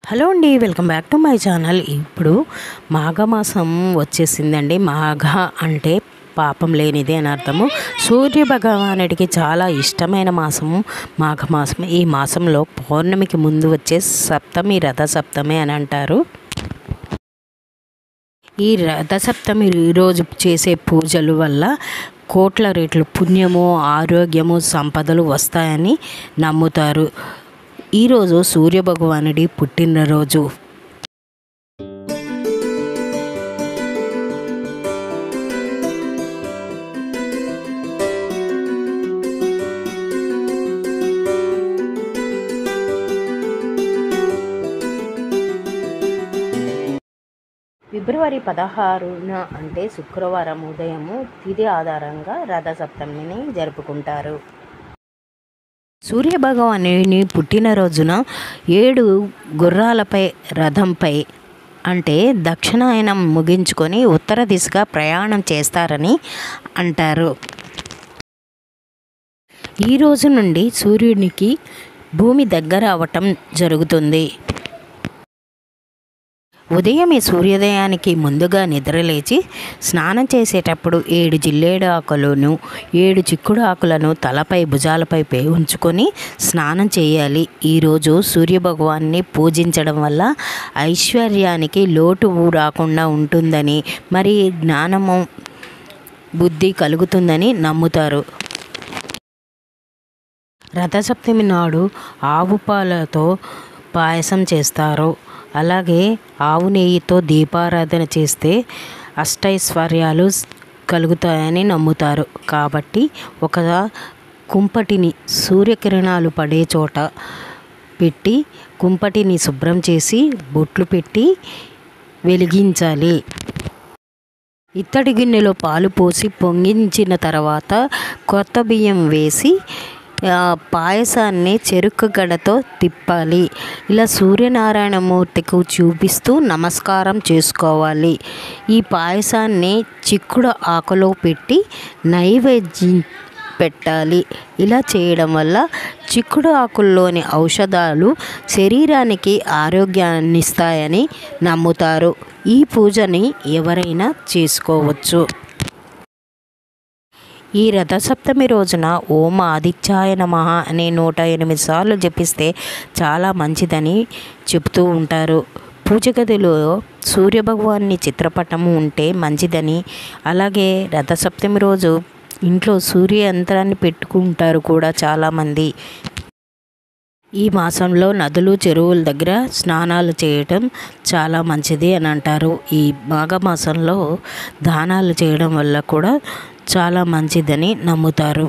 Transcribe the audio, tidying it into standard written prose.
Hello అండి, welcome back to my channel. ఇప్పుడు మాఘమాసం వచ్చేసిందండి. మాఘ అంటే పాపం లేనిది అని అర్థము. సూర్య భగవానుడికి చాలా ఇష్టమైన మాసము మాఘమాసం. ఈ మాసంలో పౌర్ణమికి ముందు వచ్చే సప్తమి రథసప్తమి అని అంటారు. ఈ రథసప్తమి రోజు చేసే పూజల వల్ల కోట్ల రెట్లు పుణ్యము, ఆరోగ్యము, సంపదలు వస్తాయని నమ్ముతారు. ఈరోజు సూర్యభగవానుడి పుట్టినరోజు. ఫిబ్రవరి 16న అంటే శుక్రవారం ఉదయము తిథి ఆధారంగా రథసప్తమిని జరుపుకుంటారు. సూర్యభగవానుని పుట్టినరోజున 7 గుర్రాలపై రథంపై అంటే దక్షిణాయనం ముగించుకొని ఉత్తర దిశగా ప్రయాణం చేస్తారని అంటారు. ఈ రోజు నుండి సూర్యునికి భూమి దగ్గర అవటం జరుగుతుంది. ఉదయమే సూర్యోదయానికి ముందుగా నిద్రలేచి స్నానం చేసేటప్పుడు 7 జిల్లేడు ఆకులను 7 చిక్కుడు ఆకులను తలపై భుజాలపై ఉంచుకొని స్నానం చేయాలి. ఈరోజు సూర్యభగవాన్ని పూజించడం వల్ల ఐశ్వర్యానికి లోటు రాకుండా ఉంటుందని, మరి జ్ఞానము బుద్ధి కలుగుతుందని నమ్ముతారు. రథసప్తమి నాడు ఆవు పాలతో పాయసం చేస్తారు. అలాగే ఆవు నెయ్యితో దీపారాధన చేస్తే అష్టైశ్వర్యాలు కలుగుతాయని నమ్ముతారు. కాబట్టి ఒక కుంపటిని సూర్యకిరణాలు పడే చోట పెట్టి కుంపటిని శుభ్రం చేసి బొట్లు పెట్టి వెలిగించాలి. ఇత్తడి గిన్నెలో పాలు పోసి పొంగించిన తర్వాత కొత్త బియ్యం వేసి పాయసాన్ని చెరుకు గడతో తిప్పాలి. ఇలా సూర్యనారాయణమూర్తికి చూపిస్తూ నమస్కారం చేసుకోవాలి. ఈ పాయసాన్ని చిక్కుడు ఆకులో పెట్టి నైవేద్యం పెట్టాలి. ఇలా చేయడం వల్ల చిక్కుడు ఆకుల్లోని ఔషధాలు శరీరానికి ఆరోగ్యాన్ని ఇస్తాయని నమ్ముతారు. ఈ పూజని ఎవరైనా చేసుకోవచ్చు. ఈ రథసప్తమి రోజున ఓం ఆదిత్యాయ నమః అనే 108 సార్లు జపిస్తే చాలా మంచిదని చెబుతూ ఉంటారు. పూజ గదిలో సూర్యభగవాన్ని చిత్రపటము ఉంటే మంచిదని, అలాగే రథసప్తమి రోజు ఇంట్లో సూర్య యంత్రాన్ని పెట్టుకుంటారు కూడా చాలామంది. ఈ మాసంలో నదులు, చెరువుల దగ్గర స్నానాలు చేయటం చాలా మంచిది అని అంటారు. ఈ మాఘమాసంలో దానాలు చేయడం వల్ల కూడా చాలా మంచిదని నమ్ముతారు.